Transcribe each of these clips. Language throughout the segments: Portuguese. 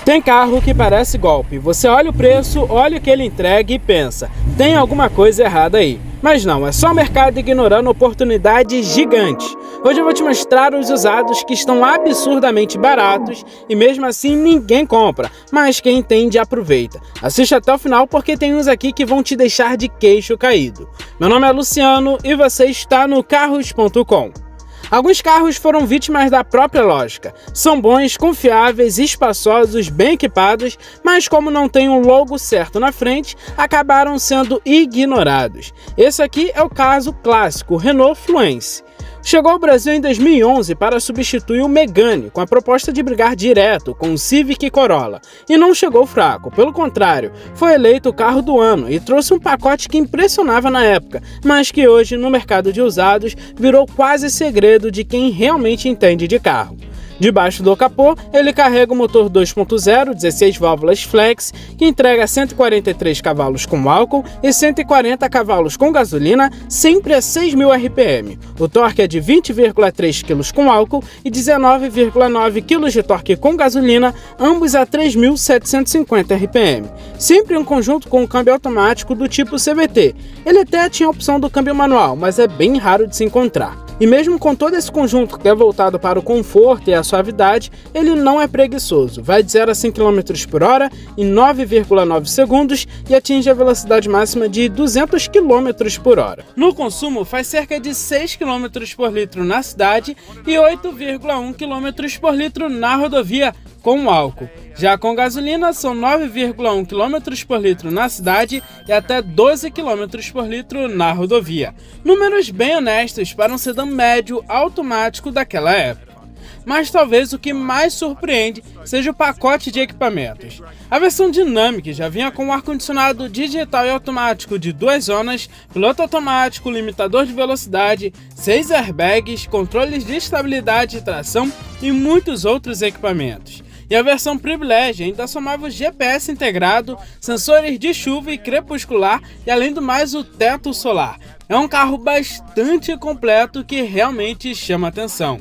Tem carro que parece golpe. Você olha o preço, olha o que ele entrega e pensa, tem alguma coisa errada aí. Mas não, é só o mercado ignorando oportunidades gigantes. Hoje eu vou te mostrar os usados que estão absurdamente baratos e mesmo assim ninguém compra, mas quem entende aproveita. Assiste até o final porque tem uns aqui que vão te deixar de queixo caído. Meu nome é Luciano e você está no Carros.com. Alguns carros foram vítimas da própria lógica. São bons, confiáveis, espaçosos, bem equipados, mas como não tem um logo certo na frente, acabaram sendo ignorados. Esse aqui é o caso clássico, o Renault Fluence. Chegou ao Brasil em 2011 para substituir o Megane, com a proposta de brigar direto com o Civic e Corolla. E não chegou fraco, pelo contrário, foi eleito o carro do ano e trouxe um pacote que impressionava na época, mas que hoje, no mercado de usados, virou quase segredo de quem realmente entende de carro. Debaixo do capô, ele carrega o motor 2.0, 16 válvulas flex, que entrega 143 cavalos com álcool e 140 cavalos com gasolina, sempre a 6.000 RPM. O torque é de 20,3 kg com álcool e 19,9 kg de torque com gasolina, ambos a 3.750 RPM. Sempre um conjunto com um câmbio automático do tipo CVT. Ele até tinha a opção do câmbio manual, mas é bem raro de se encontrar. E mesmo com todo esse conjunto que é voltado para o conforto e a suavidade, ele não é preguiçoso. Vai de 0 a 100 km por hora em 9,9 segundos e atinge a velocidade máxima de 200 km por hora. No consumo, faz cerca de 6 km por litro na cidade e 8,1 km por litro na rodovia com álcool. Já com gasolina, são 9,1 km por litro na cidade e até 12 km por litro na rodovia. Números bem honestos para um sedã médio automático daquela época. Mas talvez o que mais surpreende seja o pacote de equipamentos. A versão Dynamic já vinha com um ar-condicionado digital e automático de 2 zonas, piloto automático, limitador de velocidade, 6 airbags, controles de estabilidade e tração e muitos outros equipamentos. E a versão Privilege ainda somava o GPS integrado, sensores de chuva e crepuscular e além do mais o teto solar. É um carro bastante completo que realmente chama atenção.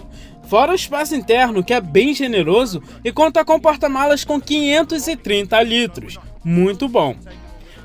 Fora o espaço interno que é bem generoso e conta com porta-malas com 530 litros. Muito bom!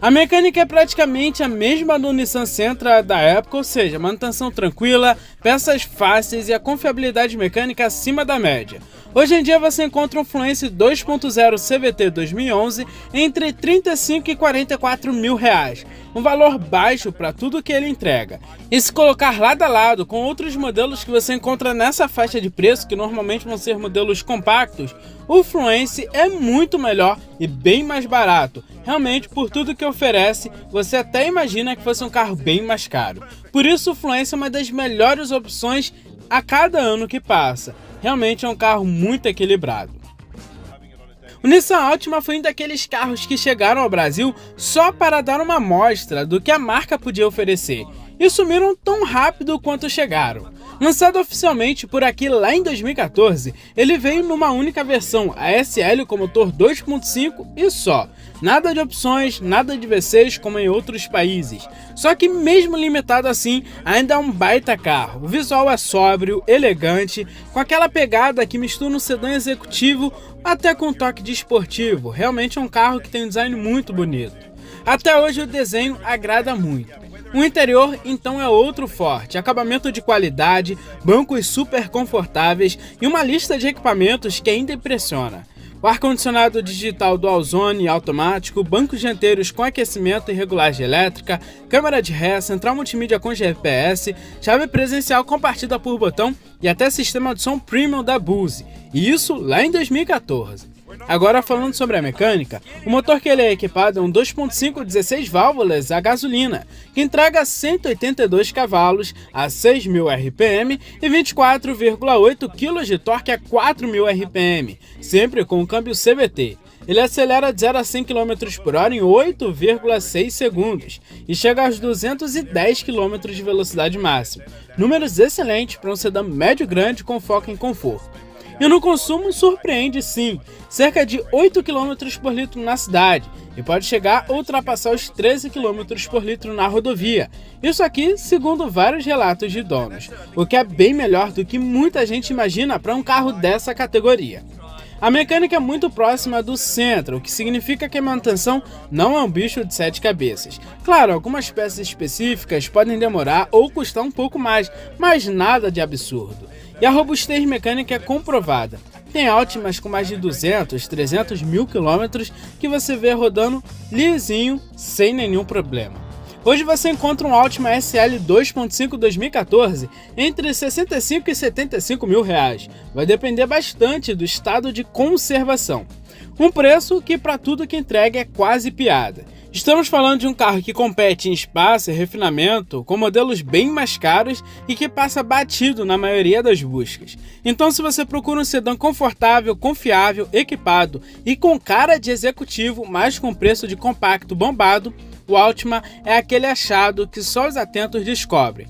A mecânica é praticamente a mesma do Nissan Sentra da época, ou seja, manutenção tranquila, peças fáceis e a confiabilidade mecânica acima da média. Hoje em dia você encontra um Fluence 2.0 CVT 2011 entre 35 e 44 mil reais, um valor baixo para tudo que ele entrega. E se colocar lado a lado com outros modelos que você encontra nessa faixa de preço, que normalmente vão ser modelos compactos, o Fluence é muito melhor e bem mais barato. Realmente, por tudo que oferece, você até imagina que fosse um carro bem mais caro. Por isso o Fluence é uma das melhores opções a cada ano que passa. Realmente é um carro muito equilibrado. O Nissan Altima foi um daqueles carros que chegaram ao Brasil só para dar uma amostra do que a marca podia oferecer e sumiram tão rápido quanto chegaram. Lançado oficialmente por aqui lá em 2014, ele veio numa única versão, a SL com motor 2.5 e só. Nada de opções, nada de V6 como em outros países. Só que mesmo limitado assim, ainda é um baita carro. O visual é sóbrio, elegante, com aquela pegada que mistura um sedã executivo até com um toque de esportivo. Realmente é um carro que tem um design muito bonito. Até hoje o desenho agrada muito. O interior então é outro forte, acabamento de qualidade, bancos super confortáveis e uma lista de equipamentos que ainda impressiona. O ar-condicionado digital Dual Zone automático, bancos dianteiros com aquecimento e regulagem elétrica, câmera de ré, central multimídia com GPS, chave presencial compartida por botão e até sistema de som premium da Bose. E isso lá em 2014. Agora falando sobre a mecânica, o motor que ele é equipado é um 2.5 16 válvulas a gasolina, que entrega 182 cavalos a 6.000 RPM e 24,8 kg de torque a 4.000 RPM, sempre com o câmbio CVT. Ele acelera de 0 a 100 km por hora em 8,6 segundos e chega aos 210 km de velocidade máxima. Números excelentes para um sedã médio-grande com foco em conforto. E no consumo surpreende sim, cerca de 8 km por litro na cidade e pode chegar a ultrapassar os 13 km por litro na rodovia. Isso aqui segundo vários relatos de donos, o que é bem melhor do que muita gente imagina para um carro dessa categoria. A mecânica é muito próxima do Sentra, o que significa que a manutenção não é um bicho de 7 cabeças. Claro, algumas peças específicas podem demorar ou custar um pouco mais, mas nada de absurdo. E a robustez mecânica é comprovada. Tem Altimas com mais de 200, 300 mil quilômetros que você vê rodando lisinho, sem nenhum problema. Hoje você encontra um Altima SL 2.5 2014 entre 65 e 75 mil reais. Vai depender bastante do estado de conservação. Um preço que para tudo que entrega é quase piada. Estamos falando de um carro que compete em espaço e refinamento, com modelos bem mais caros e que passa batido na maioria das buscas. Então, se você procura um sedã confortável, confiável, equipado e com cara de executivo, mas com preço de compacto bombado, o Altima é aquele achado que só os atentos descobrem.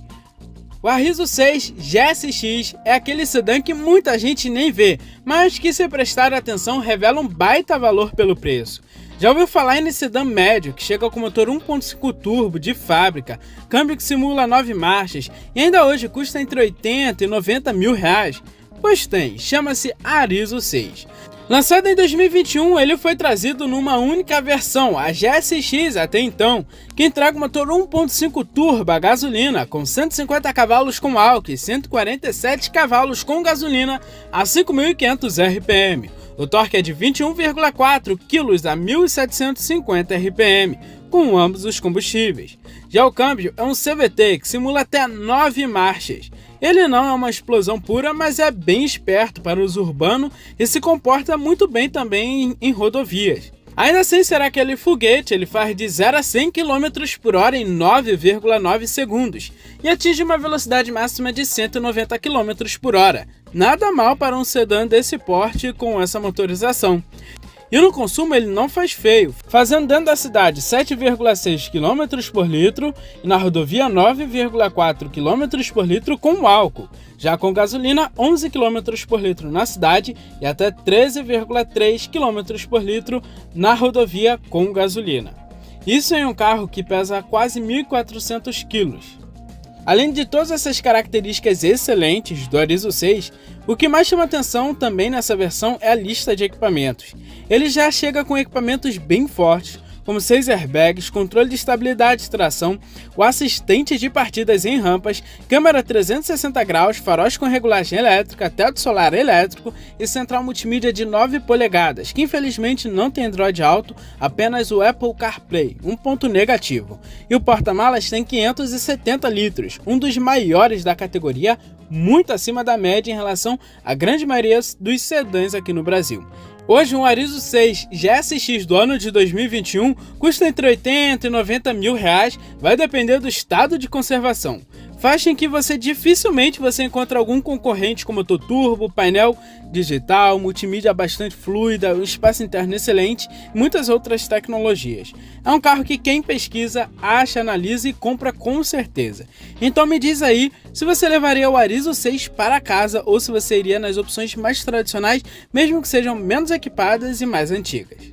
O Arizo 6 GSX é aquele sedã que muita gente nem vê, mas que se prestar atenção revela um baita valor pelo preço. Já ouviu falar em sedã médio, que chega com motor 1.5 turbo de fábrica, câmbio que simula 9 marchas e ainda hoje custa entre 80 e 90 mil reais? Pois tem, chama-se Arizo 6. Lançado em 2021, ele foi trazido numa única versão, a GSX até então, que entrega um motor 1.5 turbo a gasolina com 150 cavalos com álcool e 147 cavalos com gasolina a 5.500 RPM. O torque é de 21,4 kg a 1.750 RPM, com ambos os combustíveis. Já o câmbio é um CVT que simula até 9 marchas. Ele não é uma explosão pura, mas é bem esperto para o uso urbano e se comporta muito bem também em rodovias. Ainda sem ser aquele foguete, ele faz de 0 a 100 km por hora em 9,9 segundos e atinge uma velocidade máxima de 190 km por hora. Nada mal para um sedã desse porte com essa motorização. E no consumo ele não faz feio, fazendo dentro da cidade 7,6 km por litro e na rodovia 9,4 km por litro com álcool. Já com gasolina, 11 km por litro na cidade e até 13,3 km por litro na rodovia com gasolina. Isso em um carro que pesa quase 1.400 kg. Além de todas essas características excelentes do Arizo 6, o que mais chama atenção também nessa versão é a lista de equipamentos. Ele já chega com equipamentos bem fortes, como 6 airbags, controle de estabilidade e tração, o assistente de partidas em rampas, câmera 360 graus, faróis com regulagem elétrica, teto solar elétrico e central multimídia de 9 polegadas, que infelizmente não tem Android Auto, apenas o Apple CarPlay, um ponto negativo. E o porta-malas tem 570 litros, um dos maiores da categoria, muito acima da média em relação à grande maioria dos sedãs aqui no Brasil. Hoje um Arizo 6 GSX do ano de 2021 custa entre 80 e 90 mil reais, vai depender do estado de conservação. Faixa em que dificilmente você encontra algum concorrente com motor turbo, painel digital, multimídia bastante fluida, um espaço interno excelente e muitas outras tecnologias. É um carro que quem pesquisa, acha, analisa e compra com certeza. Então me diz aí se você levaria o Arizo 6 para casa ou se você iria nas opções mais tradicionais, mesmo que sejam menos equipadas e mais antigas.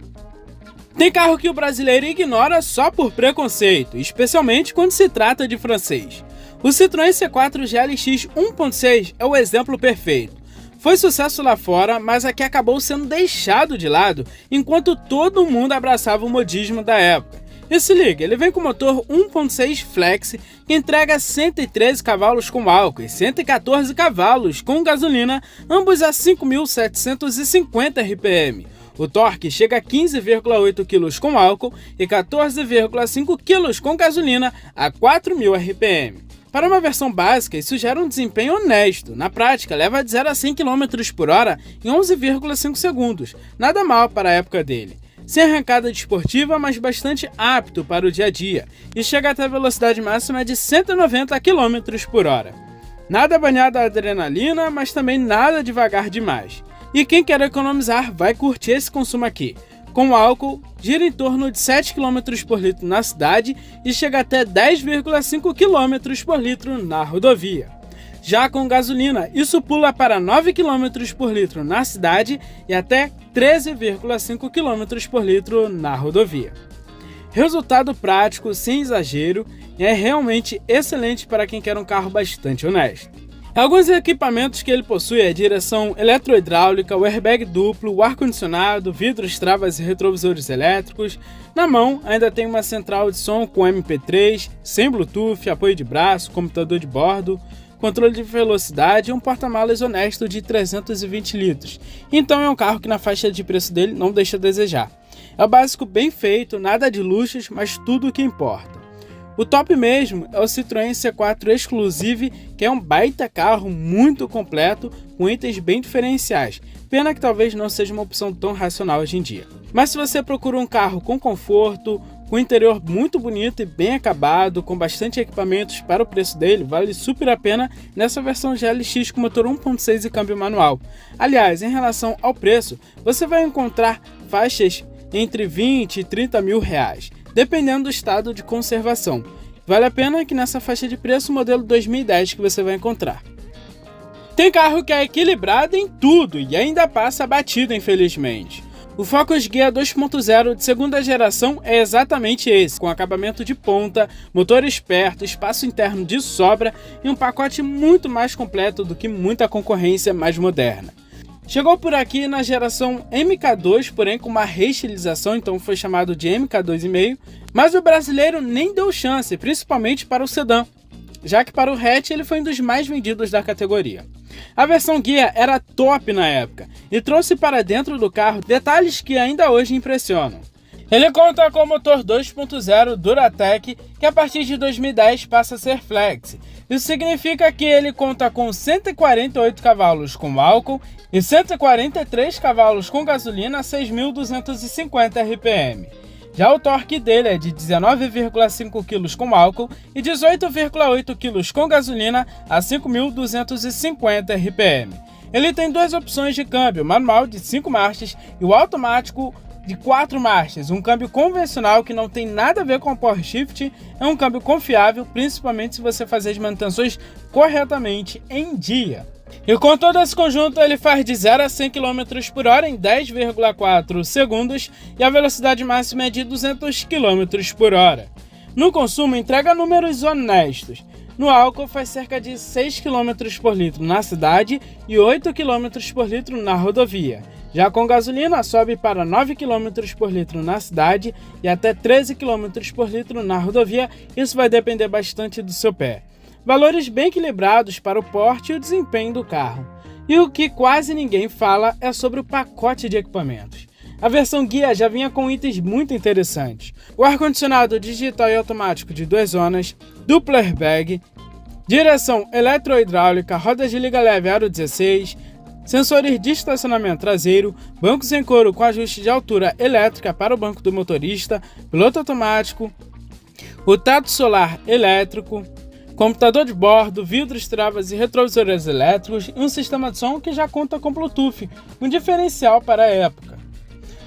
Tem carro que o brasileiro ignora só por preconceito, especialmente quando se trata de francês. O Citroën C4 GLX 1.6 é o exemplo perfeito. Foi sucesso lá fora, mas aqui acabou sendo deixado de lado enquanto todo mundo abraçava o modismo da época. E se liga, ele vem com motor 1.6 Flex que entrega 113 cavalos com álcool e 114 cavalos com gasolina, ambos a 5.750 RPM. O torque chega a 15,8 kg com álcool e 14,5 kg com gasolina a 4.000 RPM. Para uma versão básica, isso gera um desempenho honesto. Na prática, leva de 0 a 100 km por hora em 11,5 segundos. Nada mal para a época dele. Sem arrancada desportiva, mas bastante apto para o dia a dia. E chega até a velocidade máxima de 190 km por hora. Nada banhado a adrenalina, mas também nada devagar demais. E quem quer economizar vai curtir esse consumo aqui. Com álcool, gira em torno de 7 km por litro na cidade e chega até 10,5 km por litro na rodovia. Já com gasolina, isso pula para 9 km por litro na cidade e até 13,5 km por litro na rodovia. Resultado prático, sem exagero, e é realmente excelente para quem quer um carro bastante honesto. Alguns equipamentos que ele possui é direção eletrohidráulica, o airbag duplo, o ar-condicionado, vidros, travas e retrovisores elétricos. Na mão ainda tem uma central de som com MP3, sem Bluetooth, apoio de braço, computador de bordo, controle de velocidade e um porta-malas honesto de 320 litros. Então é um carro que na faixa de preço dele não deixa a desejar. É o básico bem feito, nada de luxos, mas tudo o que importa. O top mesmo é o Citroën C4 Exclusive, que é um baita carro muito completo, com itens bem diferenciais. Pena que talvez não seja uma opção tão racional hoje em dia. Mas se você procura um carro com conforto, com interior muito bonito e bem acabado, com bastante equipamentos para o preço dele, vale super a pena nessa versão GLX com motor 1.6 e câmbio manual. Aliás, em relação ao preço, você vai encontrar faixas entre 20 e 30 mil reais, dependendo do estado de conservação. Vale a pena que nessa faixa de preço o modelo 2010 que você vai encontrar. Tem carro que é equilibrado em tudo e ainda passa batido, infelizmente. O Focus Guia 2.0 de segunda geração é exatamente esse, com acabamento de ponta, motor esperto, espaço interno de sobra e um pacote muito mais completo do que muita concorrência mais moderna. Chegou por aqui na geração MK2, porém com uma reestilização, então foi chamado de MK2,5, mas o brasileiro nem deu chance, principalmente para o sedã, já que para o hatch ele foi um dos mais vendidos da categoria. A versão guia era top na época e trouxe para dentro do carro detalhes que ainda hoje impressionam. Ele conta com o motor 2.0 Duratec, que a partir de 2010 passa a ser flex. Isso significa que ele conta com 148 cavalos com álcool e 143 cavalos com gasolina a 6.250 RPM. Já o torque dele é de 19,5 kg com álcool e 18,8 kg com gasolina a 5.250 RPM. Ele tem duas opções de câmbio, manual de 5 marchas e o automático de 4 marchas. Um câmbio convencional que não tem nada a ver com o Power Shift, é um câmbio confiável, principalmente se você fazer as manutenções corretamente em dia. E com todo esse conjunto ele faz de 0 a 100 km por hora em 10,4 segundos e a velocidade máxima é de 200 km por hora. No consumo entrega números honestos. No álcool faz cerca de 6 km por litro na cidade e 8 km por litro na rodovia. Já com gasolina sobe para 9 km por litro na cidade e até 13 km por litro na rodovia, isso vai depender bastante do seu pé. Valores bem equilibrados para o porte e o desempenho do carro. E o que quase ninguém fala é sobre o pacote de equipamentos. A versão guia já vinha com itens muito interessantes. O ar-condicionado digital e automático de 2 zonas, duplo airbag, direção eletrohidráulica, rodas de liga leve aro 16, sensores de estacionamento traseiro, bancos em couro com ajuste de altura elétrica para o banco do motorista, piloto automático, o teto solar elétrico, computador de bordo, vidros, travas e retrovisores elétricos e um sistema de som que já conta com Bluetooth, um diferencial para a época.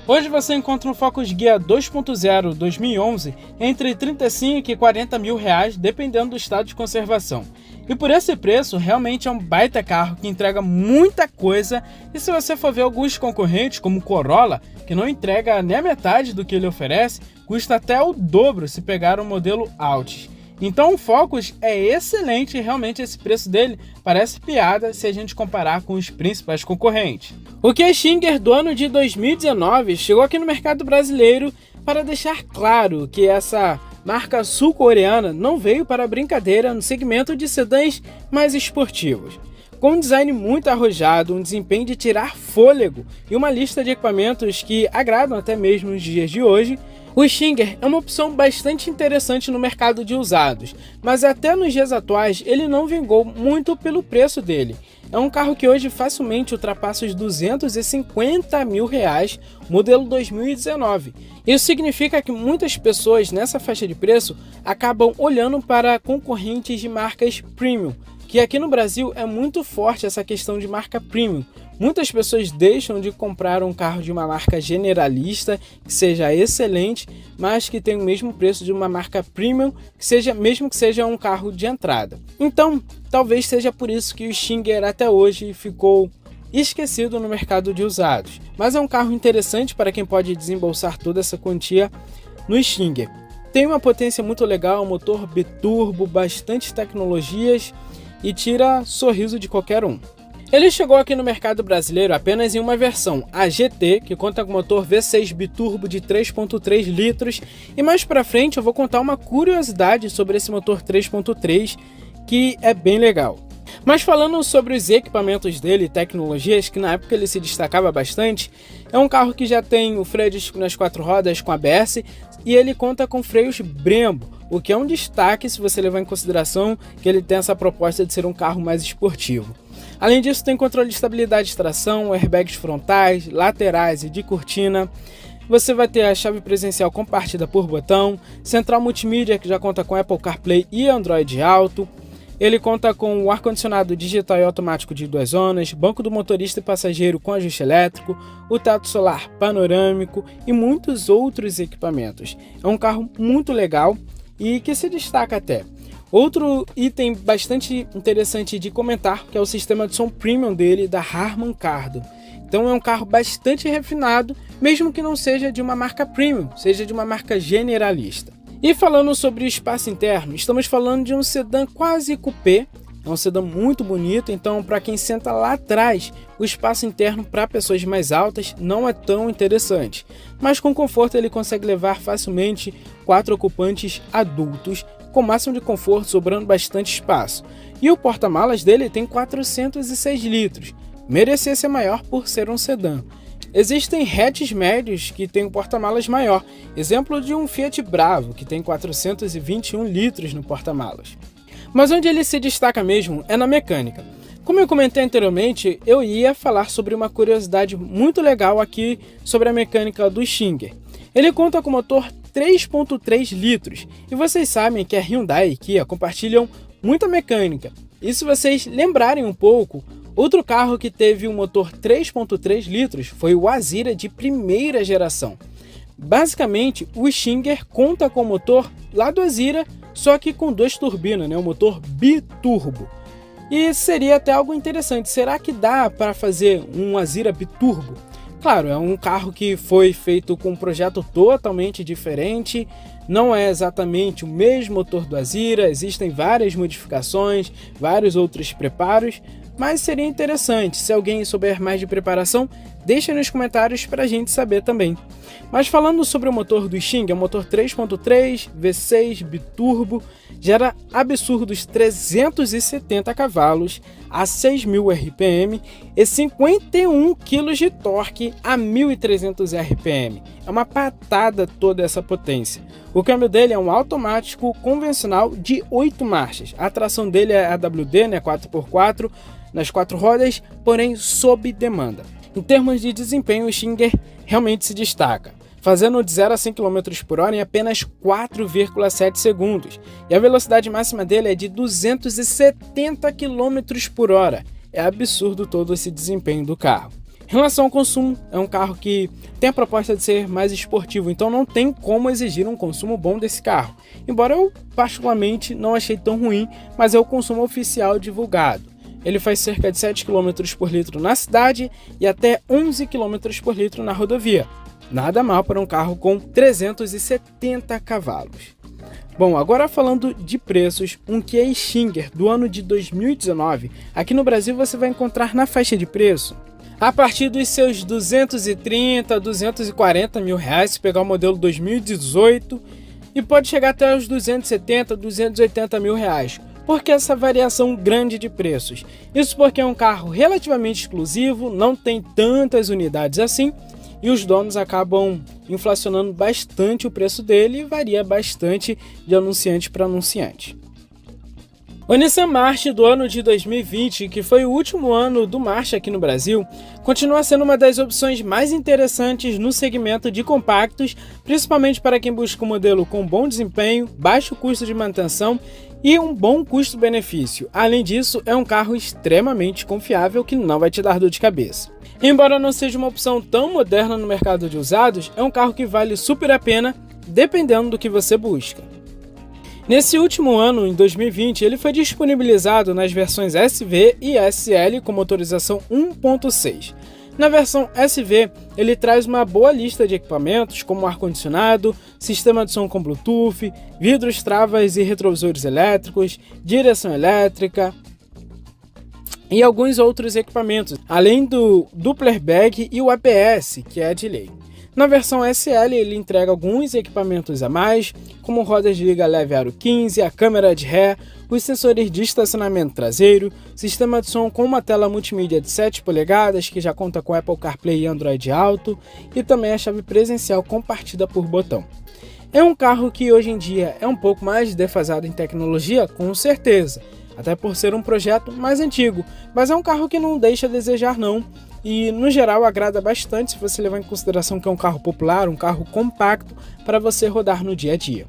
Hoje você encontra um Focus Guia 2.0 2011 entre 35 e 40 mil reais, dependendo do estado de conservação. E por esse preço, realmente é um baita carro que entrega muita coisa, e se você for ver alguns concorrentes, como o Corolla, que não entrega nem a metade do que ele oferece, custa até o dobro se pegar um modelo Altis. Então o Focus é excelente e realmente esse preço dele parece piada se a gente comparar com os principais concorrentes. O Kissinger do ano de 2019 chegou aqui no mercado brasileiro para deixar claro que essa marca sul-coreana não veio para brincadeira no segmento de sedãs mais esportivos. Com um design muito arrojado, um desempenho de tirar fôlego e uma lista de equipamentos que agradam até mesmo nos dias de hoje, o Stinger é uma opção bastante interessante no mercado de usados, mas até nos dias atuais ele não vingou muito pelo preço dele. É um carro que hoje facilmente ultrapassa os 250 mil reais, modelo 2019. Isso significa que muitas pessoas nessa faixa de preço acabam olhando para concorrentes de marcas premium, que aqui no Brasil é muito forte essa questão de marca premium. Muitas pessoas deixam de comprar um carro de uma marca generalista, que seja excelente, mas que tenha o mesmo preço de uma marca premium, mesmo que seja um carro de entrada. Então, talvez seja por isso que o Stinger até hoje ficou esquecido no mercado de usados. Mas é um carro interessante para quem pode desembolsar toda essa quantia no Stinger. Tem uma potência muito legal, um motor biturbo, bastante tecnologias, e tira sorriso de qualquer um. Ele chegou aqui no mercado brasileiro apenas em uma versão, a GT, que conta com motor V6 biturbo de 3.3 litros, e mais pra frente eu vou contar uma curiosidade sobre esse motor 3.3 que é bem legal. Mas falando sobre os equipamentos dele e tecnologias, que na época ele se destacava bastante, é um carro que já tem o freio disco nas 4 rodas com ABS e ele conta com freios Brembo, o que é um destaque se você levar em consideração que ele tem essa proposta de ser um carro mais esportivo. Além disso, tem controle de estabilidade de tração, airbags frontais, laterais e de cortina. Você vai ter a chave presencial compartida por botão, central multimídia que já conta com Apple CarPlay e Android Auto. Ele conta com o ar-condicionado digital e automático de 2 zonas, banco do motorista e passageiro com ajuste elétrico, o teto solar panorâmico e muitos outros equipamentos. É um carro muito legal e que se destaca até. Outro item bastante interessante de comentar, que é o sistema de som premium dele, da Harman Kardon. Então é um carro bastante refinado, mesmo que não seja de uma marca premium, seja de uma marca generalista. E falando sobre o espaço interno, estamos falando de um sedã quase coupé, é um sedã muito bonito, então para quem senta lá atrás, o espaço interno para pessoas mais altas não é tão interessante, mas com conforto ele consegue levar facilmente 4 ocupantes adultos, com máximo de conforto, sobrando bastante espaço. E o porta-malas dele tem 406 litros, merecia ser maior por ser um sedã. Existem hatches médios que têm um porta-malas maior, exemplo de um Fiat Bravo, que tem 421 litros no porta-malas. Mas onde ele se destaca mesmo é na mecânica. Como eu comentei anteriormente, eu ia falar sobre uma curiosidade muito legal aqui sobre a mecânica do Stinger. Ele conta com motor 3.3 litros, e vocês sabem que a Hyundai e Kia compartilham muita mecânica. E se vocês lembrarem um pouco, outro carro que teve um motor 3.3 litros foi o Azira de primeira geração. Basicamente, o Stinger conta com o motor lá do Azira, só que com 2 turbinas, o motor biturbo. E seria até algo interessante, será que dá para fazer um Azira biturbo? Claro, é um carro que foi feito com um projeto totalmente diferente, não é exatamente o mesmo motor do Azira, existem várias modificações, vários outros preparos, mas seria interessante. Se alguém souber mais de preparação, deixa nos comentários para a gente saber também. Mas falando sobre o motor do Stinger, é um motor 3.3 V6 biturbo, gera absurdos 370 cavalos a 6.000 RPM e 51 kg de torque a 1.300 RPM. É uma patada toda essa potência. O câmbio dele é um automático convencional de 8 marchas. A tração dele é AWD, 4x4, nas 4 rodas, porém sob demanda. Em termos de desempenho, o Stinger realmente se destaca, fazendo de 0 a 100 km por hora em apenas 4,7 segundos. E a velocidade máxima dele é de 270 km por hora. É absurdo todo esse desempenho do carro. Em relação ao consumo, é um carro que tem a proposta de ser mais esportivo, então não tem como exigir um consumo bom desse carro. Embora eu particularmente não achei tão ruim, mas é o consumo oficial divulgado. Ele faz cerca de 7 km por litro na cidade e até 11 km por litro na rodovia. Nada mal para um carro com 370 cavalos. Bom, agora falando de preços, um Kia Stinger do ano de 2019, aqui no Brasil você vai encontrar na faixa de preço a partir dos seus 230, 240 mil reais, se pegar o modelo 2018, e pode chegar até os 270, 280 mil reais. Por que essa variação grande de preços? Isso porque é um carro relativamente exclusivo, não tem tantas unidades assim, e os donos acabam inflacionando bastante o preço dele e varia bastante de anunciante para anunciante. O Nissan March do ano de 2020, que foi o último ano do March aqui no Brasil, continua sendo uma das opções mais interessantes no segmento de compactos, principalmente para quem busca um modelo com bom desempenho, baixo custo de manutenção e um bom custo-benefício. Além disso, é um carro extremamente confiável que não vai te dar dor de cabeça. Embora não seja uma opção tão moderna no mercado de usados, é um carro que vale super a pena, dependendo do que você busca. Nesse último ano, em 2020, ele foi disponibilizado nas versões SV e SL com motorização 1.6. Na versão SV, ele traz uma boa lista de equipamentos como ar-condicionado, sistema de som com Bluetooth, vidros, travas e retrovisores elétricos, direção elétrica, e alguns outros equipamentos, além do Doppler Bag e o ABS, que é de lei. Na versão SL ele entrega alguns equipamentos a mais, como rodas de liga leve aro 15, a câmera de ré, os sensores de estacionamento traseiro, sistema de som com uma tela multimídia de 7 polegadas, que já conta com Apple CarPlay e Android Auto, e também a chave presencial compartida por botão. É um carro que hoje em dia é um pouco mais defasado em tecnologia, com certeza, até por ser um projeto mais antigo, mas é um carro que não deixa a desejar não, e no geral agrada bastante se você levar em consideração que é um carro popular, um carro compacto para você rodar no dia a dia.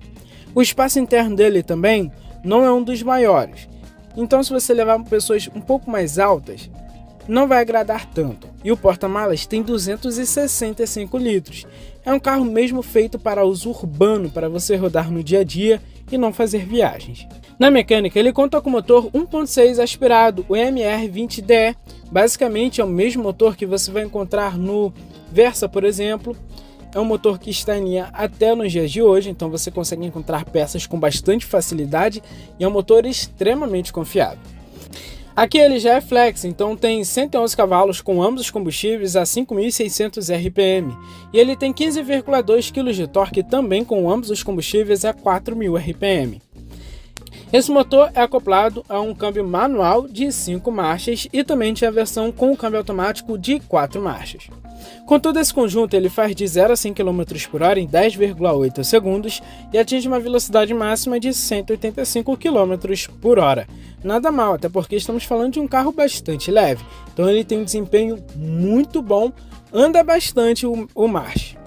O espaço interno dele também não é um dos maiores, então se você levar pessoas um pouco mais altas, não vai agradar tanto. E o porta-malas tem 265 litros. É um carro mesmo feito para uso urbano, para você rodar no dia a dia e não fazer viagens. Na mecânica, ele conta com motor 1.6 aspirado, o MR20DE. Basicamente é o mesmo motor que você vai encontrar no Versa, por exemplo. É um motor que está em linha até nos dias de hoje, então você consegue encontrar peças com bastante facilidade e é um motor extremamente confiável. Aqui ele já é flex, então tem 111 cavalos com ambos os combustíveis a 5.600 RPM e ele tem 15,2 kg de torque também com ambos os combustíveis a 4.000 RPM. Esse motor é acoplado a um câmbio manual de 5 marchas e também tem a versão com o câmbio automático de 4 marchas. Com todo esse conjunto, ele faz de 0 a 100 km por hora em 10,8 segundos e atinge uma velocidade máxima de 185 km por hora. Nada mal, até porque estamos falando de um carro bastante leve, então ele tem um desempenho muito bom, anda bastante o marcha.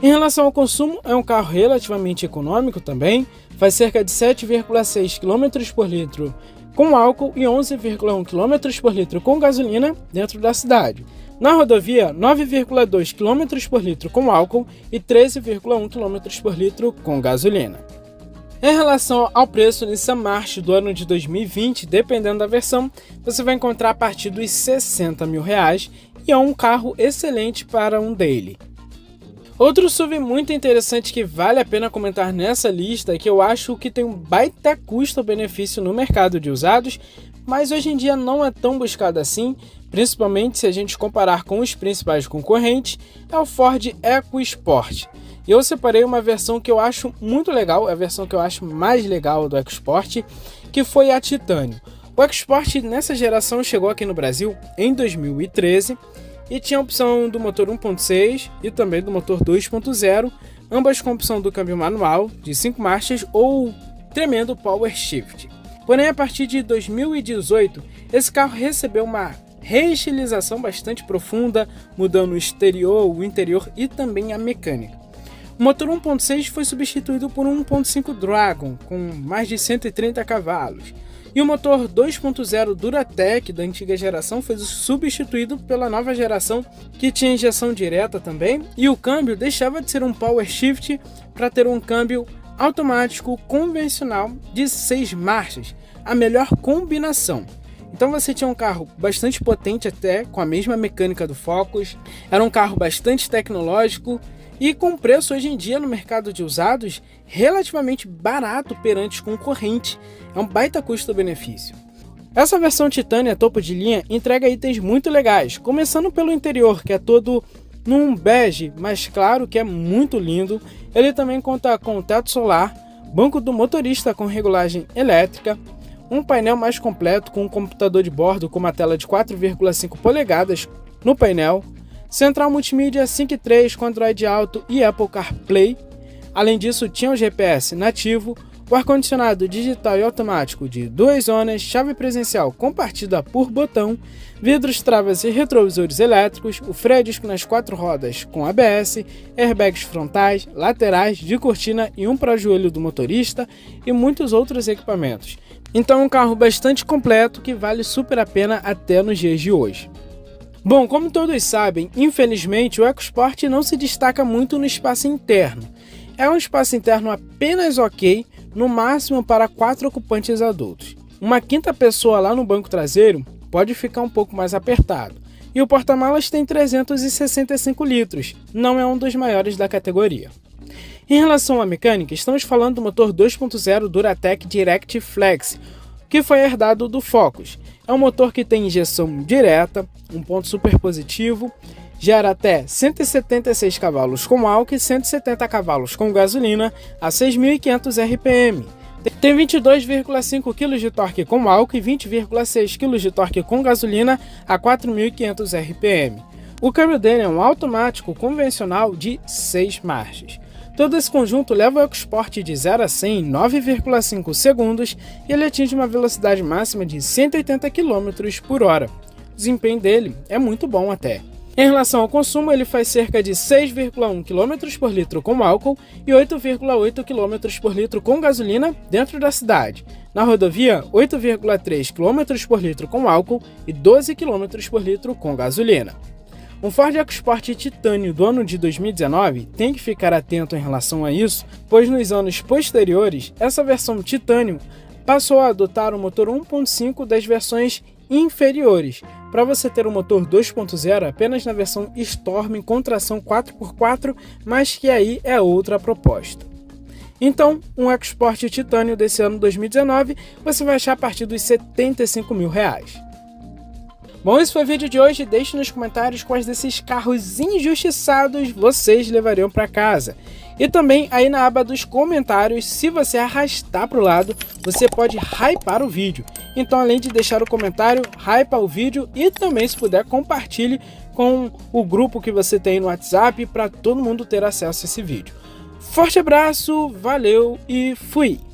Em relação ao consumo, é um carro relativamente econômico também, faz cerca de 7,6 km por litro com álcool e 11,1 km por litro com gasolina dentro da cidade. Na rodovia, 9,2 km por litro com álcool e 13,1 km por litro com gasolina. Em relação ao preço, o Nissan March do ano de 2020, dependendo da versão, você vai encontrar a partir dos R$60 mil e é um carro excelente para um daily. Outro SUV muito interessante que vale a pena comentar nessa lista é que eu acho que tem um baita custo-benefício no mercado de usados, mas hoje em dia não é tão buscado assim, principalmente se a gente comparar com os principais concorrentes, é o Ford EcoSport. E eu separei uma versão que eu acho muito legal, é a versão que eu acho mais legal do EcoSport, que foi a Titânio. O EcoSport nessa geração chegou aqui no Brasil em 2013, e tinha a opção do motor 1.6 e também do motor 2.0, ambas com opção do câmbio manual de 5 marchas ou tremendo power shift. Porém, a partir de 2018, esse carro recebeu uma reestilização bastante profunda, mudando o exterior, o interior e também a mecânica. O motor 1.6 foi substituído por um 1.5 Dragon, com mais de 130 cavalos. E o motor 2.0 Duratec da antiga geração foi substituído pela nova geração, que tinha injeção direta também, e o câmbio deixava de ser um power shift para ter um câmbio automático convencional de 6 marchas, a melhor combinação. Então você tinha um carro bastante potente até, com a mesma mecânica do Focus, era um carro bastante tecnológico, e com preço hoje em dia no mercado de usados relativamente barato perante concorrente, é um baita custo-benefício. Essa versão Titânia topo de linha entrega itens muito legais, começando pelo interior, que é todo num bege mais claro, que é muito lindo. Ele também conta com teto solar, banco do motorista com regulagem elétrica, um painel mais completo com um computador de bordo com uma tela de 4,5 polegadas no painel, central multimídia 5.3 com Android Auto e Apple CarPlay. Além disso, tinha o GPS nativo, o ar-condicionado digital e automático de 2 zonas, chave presencial compartida por botão, vidros, travas e retrovisores elétricos, o freio a disco nas 4 rodas com ABS, airbags frontais, laterais, de cortina e um para joelho do motorista e muitos outros equipamentos. Então é um carro bastante completo que vale super a pena até nos dias de hoje. Bom, como todos sabem, infelizmente o EcoSport não se destaca muito no espaço interno. É um espaço interno apenas ok, no máximo para 4 ocupantes adultos. Uma quinta pessoa lá no banco traseiro pode ficar um pouco mais apertado. E o porta-malas tem 365 litros, não é um dos maiores da categoria. Em relação à mecânica, estamos falando do motor 2.0 Duratec Direct Flex, que foi herdado do Focus. É um motor que tem injeção direta, um ponto super positivo, gera até 176 cavalos com álcool e 170 cavalos com gasolina a 6.500 RPM. Tem 22,5 kg de torque com álcool e 20,6 kg de torque com gasolina a 4.500 RPM. O câmbio dele é um automático convencional de 6 marchas. Todo esse conjunto leva o EcoSport de 0 a 100 em 9,5 segundos e ele atinge uma velocidade máxima de 180 km por hora. O desempenho dele é muito bom até. Em relação ao consumo, ele faz cerca de 6,1 km por litro com álcool e 8,8 km por litro com gasolina dentro da cidade. Na rodovia, 8,3 km por litro com álcool e 12 km por litro com gasolina. Um Ford EcoSport Titânio do ano de 2019 tem que ficar atento em relação a isso, pois nos anos posteriores, essa versão Titânio passou a adotar o motor 1.5 das versões inferiores, para você ter um motor 2.0 apenas na versão Storm com tração 4x4, mas que aí é outra proposta. Então, um EcoSport Titânio desse ano 2019 você vai achar a partir dos R$ 75 mil. Bom, esse foi o vídeo de hoje. Deixe nos comentários quais desses carros injustiçados vocês levariam para casa. E também aí na aba dos comentários, se você arrastar para o lado, você pode hypar o vídeo. Então, além de deixar o comentário, hypa o vídeo e também, se puder, compartilhe com o grupo que você tem no WhatsApp para todo mundo ter acesso a esse vídeo. Forte abraço, valeu e fui!